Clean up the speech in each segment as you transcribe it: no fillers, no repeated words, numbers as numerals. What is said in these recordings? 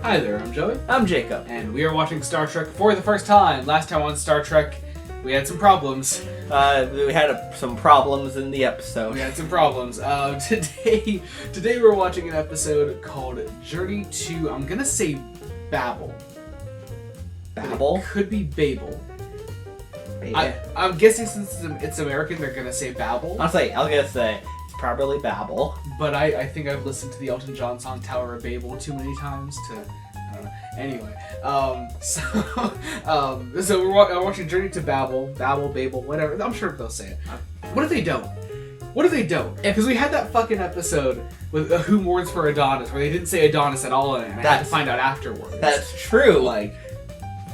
Hi there, I'm Joey. I'm Jacob. And we are watching Star Trek for the first time. Last time on Star Trek, we had some problems. We had some problems in the episode. Today we're watching an episode called Journey to, I'm gonna say Babel. Babel? It could be Babel. I'm guessing since it's American, they're gonna say Babel. Honestly, I was gonna say, it's probably Babel. But I think I've listened to the Elton John song Tower of Babel too many times to... I don't know. Anyway, so we're watching Journey to Babel, whatever. I'm sure they'll say it. What if they don't? Because we had that fucking episode with Who Mourns for Adonis, where they didn't say Adonis at all in it, and I had to find out afterwards. That's true.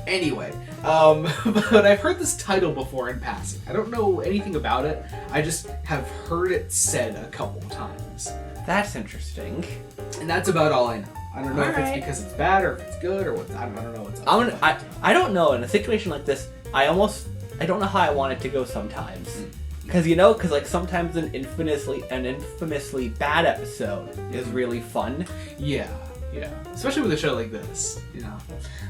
Anyway, but I've heard this title before in passing. I don't know anything about it. I just have heard it said a couple times. That's interesting. And that's about all I know. I don't know if Alright. it's because it's bad or if it's good or what. I don't know what's up. I don't know. In a situation like this, I don't know how I want it to go sometimes. Because sometimes an infamously bad episode is really fun. Yeah. Especially with a show like this,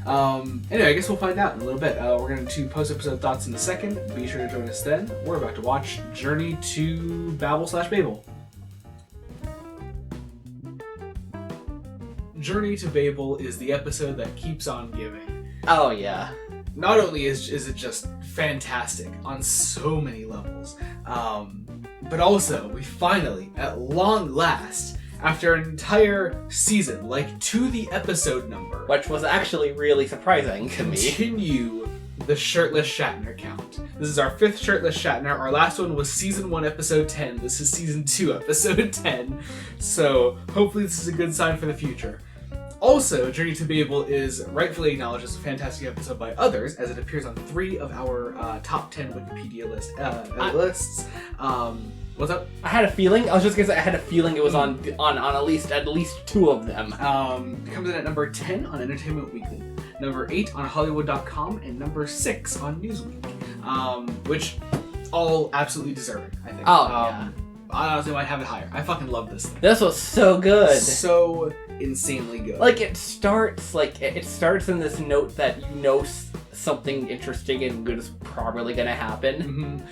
Anyway, I guess we'll find out in a little bit. We're going to post-episode thoughts in a second. Be sure to join us then. We're about to watch Journey to Babel/Babel. Journey to Babel is the episode that keeps on giving. Oh, yeah. Not only is it just fantastic on so many levels, but also we finally, at long last, after an entire season, to the episode number, Which was actually really surprising to me. continue the shirtless Shatner count. This is our 5th shirtless Shatner. Our last one was season 1, episode 10. This is season 2, episode 10. So hopefully this is a good sign for the future. Also, Journey to Babel is rightfully acknowledged as a fantastic episode by others, as it appears on 3 of our top 10 Wikipedia lists. What's up? I had a feeling. I was just gonna say I had a feeling it was on at least 2 of them. It comes in at number 10 on Entertainment Weekly, number 8 on Hollywood.com, and number 6 on Newsweek. Which all absolutely deserving, I think. Yeah. I honestly might have it higher. I fucking love this thing. This was so good. So insanely good. It starts in this note that something interesting and good is probably gonna happen.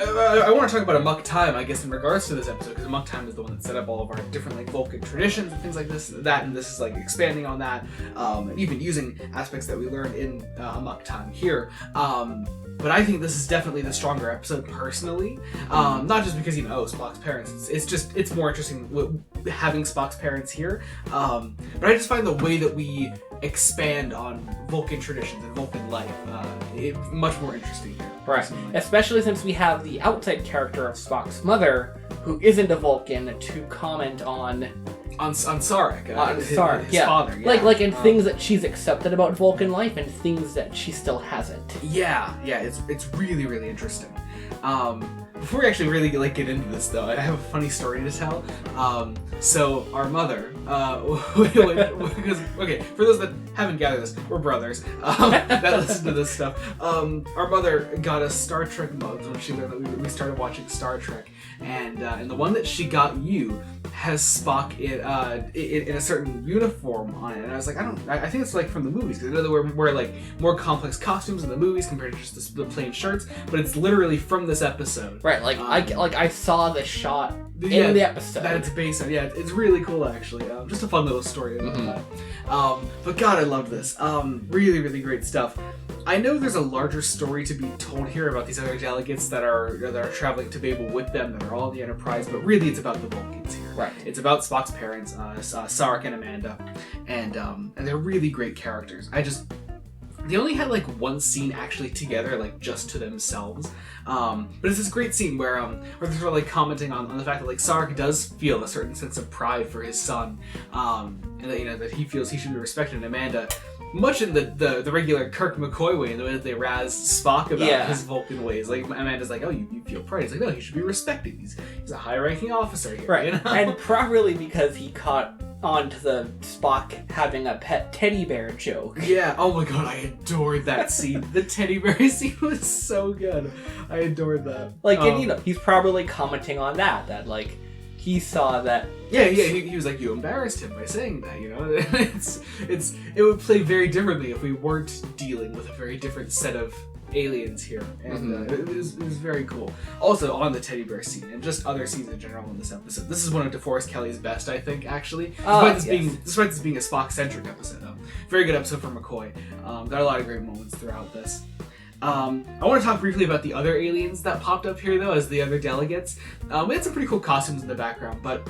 I want to talk about Amok Time, I guess, in regards to this episode, because Amok Time is the one that set up all of our different Vulcan traditions and things like this, and this is expanding on that, and even using aspects that we learned in Amok Time here. But I think this is definitely the stronger episode personally, not just because Spock's parents. It's more interesting having Spock's parents here. But I just find the way that we expand on Vulcan traditions and Vulcan life much more interesting here. Right. Personally. Especially since we have the outside character of Spock's mother, who isn't a Vulcan, to comment on Sarek, his yeah. father. Yeah. And things that she's accepted about Vulcan life and things that she still hasn't. Yeah, it's really, really interesting. Before we actually really get into this, though, I have a funny story to tell. So our mother, because for those that haven't gathered this, we're brothers that listen to this stuff. Our mother got us Star Trek mugs when she learned that we started watching Star Trek, and the one that she got you has Spock in a certain uniform on it, and I was like, I think it's from the movies, because I know they wear more complex costumes in the movies compared to just the plain shirts, but it's literally from this episode. Right, I saw the shot in the episode that it's based on. Yeah, it's really cool actually. Just a fun little story about that. But God, I love this. Really, really great stuff. I know there's a larger story to be told here about these other delegates that are traveling to Babel with them, that are all in the Enterprise, but really it's about the Vulcans here. Right. It's about Spock's parents, Sarek and Amanda, and they're really great characters. They only had one scene actually together, just to themselves. But it's this great scene where they're sort of commenting on the fact that Sarek does feel a certain sense of pride for his son, and that that he feels he should be respected. And Amanda, much in the regular Kirk McCoy way, in the way that they razz Spock about his Vulcan ways, Amanda's oh, you feel pride. He's no, he should be respected. He's a high-ranking officer here, right? And probably because he caught on to the Spock having a pet teddy bear joke. Yeah, oh my god, I adored that scene. The teddy bear scene was so good. I adored that. And he's probably commenting on that he saw that. Yeah, he was like, you embarrassed him by saying that, you know? It would play very differently if we weren't dealing with a very different set of aliens here, and it was very cool. Also, on the teddy bear scene, and just other scenes in general in this episode, this is one of DeForest Kelly's best, I think, actually. Despite this being a Spock-centric episode, very good episode for McCoy. Got a lot of great moments throughout this. I want to talk briefly about the other aliens that popped up here, though, as the other delegates. We had some pretty cool costumes in the background, but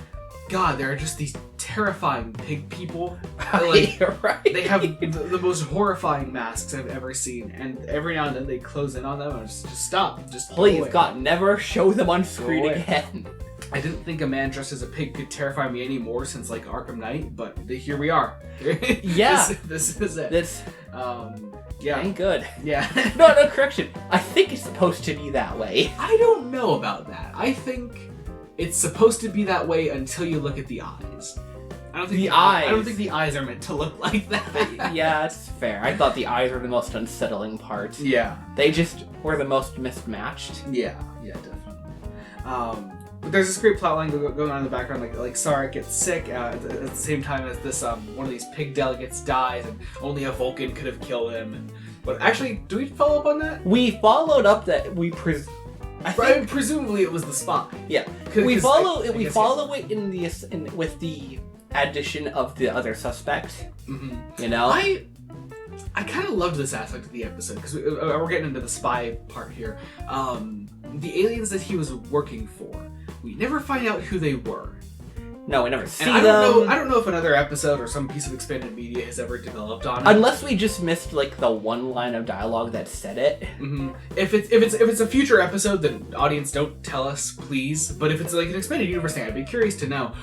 God, there are just these terrifying pig people. Like, right. They have the most horrifying masks I've ever seen, and every now and then they close in on them and just stop. Just please, God, never show them on screen again. I didn't think a man dressed as a pig could terrify me anymore since like Arkham Knight, but here we are. Yeah, this is it. Yeah, ain't good. Yeah. No, correction. I think it's supposed to be that way. I don't know about that. I think it's supposed to be that way until you look at the eyes. I don't think I don't think the eyes are meant to look like that. Yeah, it's fair. I thought the eyes were the most unsettling part. Yeah. They just were the most mismatched. Yeah, definitely. But there's this great plotline going on in the background, like Sarek gets sick at the same time as this one of these pig delegates dies, and only a Vulcan could have killed him. But actually, do we follow up on that? We followed up that I think presumably it was the spy. Yeah, we follow it with the addition of the other suspect. Mm-hmm. You know, I kind of loved this aspect of the episode because we're getting into the spy part here. The aliens that he was working for, we never find out who they were. No, we never see them. I don't know if another episode or some piece of expanded media has ever developed on it. Unless we just missed like the one line of dialogue that said it. Mm-hmm. If it's a future episode, then audience don't tell us, please. But if it's like an expanded universe thing, I'd be curious to know.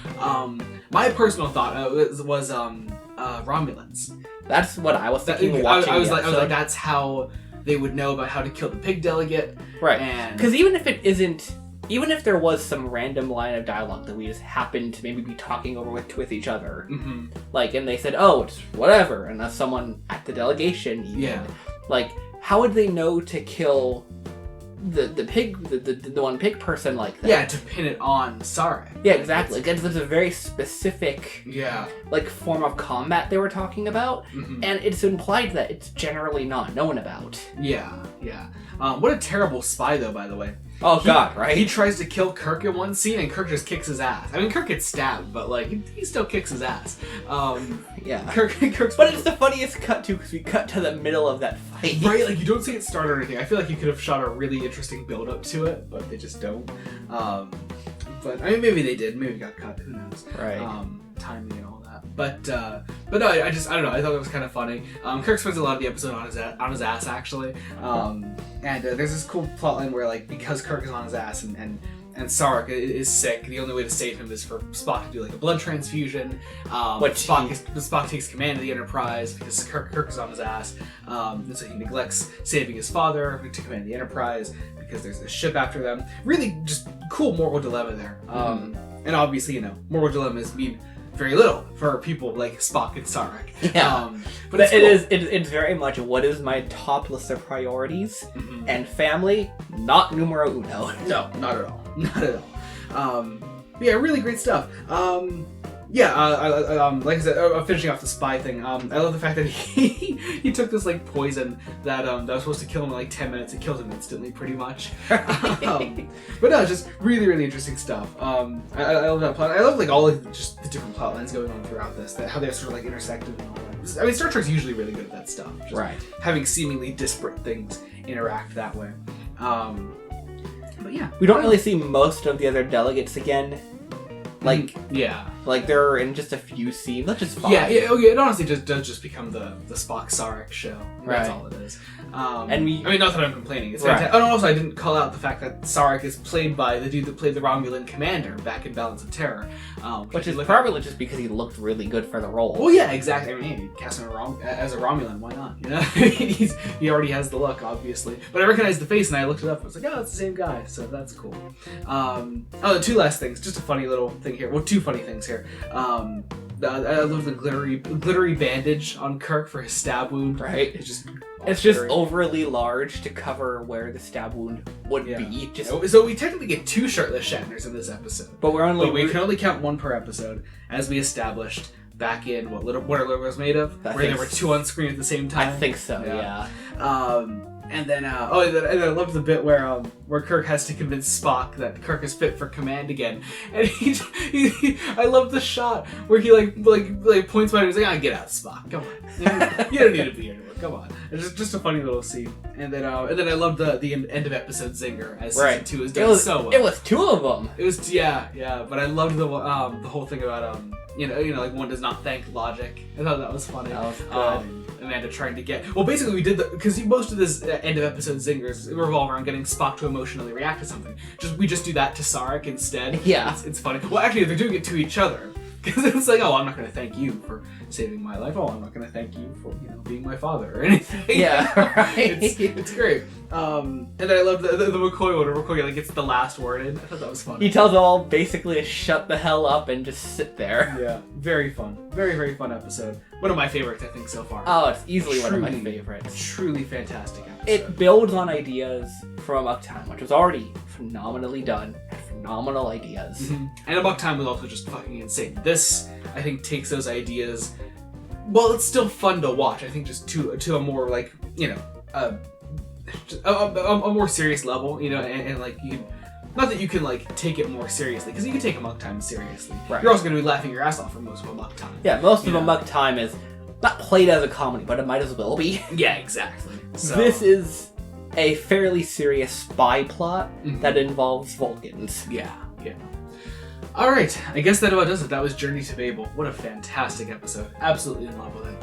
My personal thought was Romulans. That's what I was thinking. I was like, that's how they would know about how to kill the pig delegate. Right. Because even if there was some random line of dialogue that we just happened to maybe be talking over with each other, like, and they said, "Oh, it's whatever," and that's someone at the delegation, even, like, how would they know to kill the pig, the one pig person like that? Yeah, to pin it on Sarek. Yeah, exactly. That's a very specific, like, form of combat they were talking about, and it's implied that it's generally not known about. Yeah. What a terrible spy, though, by the way. Oh, God, right? He tries to kill Kirk in one scene, and Kirk just kicks his ass. I mean, Kirk gets stabbed, but, like, he still kicks his ass. Yeah. Kirk's but it's the funniest cut, too, because we cut to the middle of that fight. Right, like, you don't see it start or anything. I feel like you could have shot a really interesting build-up to it, but they just don't. But, I mean, maybe they did. Maybe it got cut. Who knows? Right. Timing and all that. But no, I don't know. I thought it was kind of funny. Kirk spends a lot of the episode on his ass, actually. And there's this cool plotline where, like, because Kirk is on his ass and Sarek is sick, the only way to save him is for Spock to do, like, a blood transfusion. Spock takes command of the Enterprise because Kirk is on his ass. And so he neglects saving his father to command the Enterprise because there's a ship after them. Really just cool moral dilemma there. And obviously, you know, moral dilemmas mean very little for people like Spock and Sarek. Yeah. But it's cool. It's very much what is my top list of priorities, and family, not numero uno. No, not at all. Not at all. Yeah, really great stuff. Like I said, finishing off the spy thing, I love the fact that he took this, like, poison that was supposed to kill him in, like, 10 minutes. It killed him instantly, pretty much. But no, just really, really interesting stuff. I love that plot. I love, like, all of just the different plot lines going on throughout this, how they're sort of, like, intersected and all that. I mean, Star Trek's usually really good at that stuff. Just having seemingly disparate things interact that way. But yeah. We don't really see most of the other delegates again. Like, like they're in just a few scenes. That's just fine. It honestly does just become the Spock Sarek show. That's all it is. I mean, not that I'm complaining. It's fantastic. Oh, no, also I didn't call out the fact that Sarek is played by the dude that played the Romulan commander back in Balance of Terror, which is probably just because he looked really good for the role. Well, yeah, exactly. I mean, cast him as a Romulan. Why not? You know, he already has the look, obviously. But I recognized the face, and I looked it up. I was like, oh, it's the same guy. So that's cool. Two last things. Just a funny little thing here. Well, two funny things here. I love the glittery bandage on Kirk for his stab wound. Right. It's just overly large to cover where the stab wound would be. So we technically get 2 shirtless Shatners in this episode, but we can only count 1 per episode, as we established back in what Are Little was made of, where there were 2 on screen at the same time. I think so. Yeah. And then I loved the bit where Kirk has to convince Spock that Kirk is fit for command again, and I love the shot where he like points by and he's like, get out, Spock, come on, you don't need to be here anymore, come on. It's just a funny little scene, and then I loved the end of episode zinger as season 2 is done so well. It was 2 of them. It was but I loved the whole thing about like one does not thank logic. I thought that was funny. That was good. Amanda trying to get... Well, basically we did because most of this end of episode zingers revolve around getting Spock to emotionally react to something. We just do that to Sarek instead. Yeah. It's funny. Well, actually, they're doing it to each other. Because it's like, I'm not going to thank you for saving my life. I'm not going to thank you for being my father or anything. Yeah, right. It's great. And then I love the McCoy one where McCoy gets the last word in. I thought that was funny. He tells them all basically to shut the hell up and just sit there. Yeah, very fun. Very, very fun episode. One of my favorites, I think, so far. Oh, it's easily one of my favorites. Truly fantastic episode. It builds on ideas from Amok Time, which was already phenomenally done. Had phenomenal ideas. Mm-hmm. And Amok Time was also just fucking insane. This, I think, takes those ideas... Well, it's still fun to watch. I think just to a more, like, a more serious level, and like, you can... Not that you can, like, take it more seriously, because you can take Amok Time seriously. Right. You're also going to be laughing your ass off for most of Amok Time. Yeah, most of Amok Time is not played as a comedy, but it might as well be. Yeah, exactly. So... This is a fairly serious spy plot that involves Vulcans. Yeah. All right, I guess that about does it. That was Journey to Babel. What a fantastic episode. Absolutely in love with it.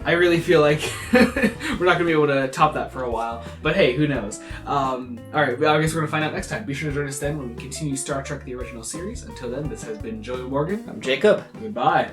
I really feel like we're not going to be able to top that for a while, but hey, who knows? All right, well, I guess we're going to find out next time. Be sure to join us then when we continue Star Trek the Original Series. Until then, this has been Joey Morgan. I'm Jacob. Goodbye.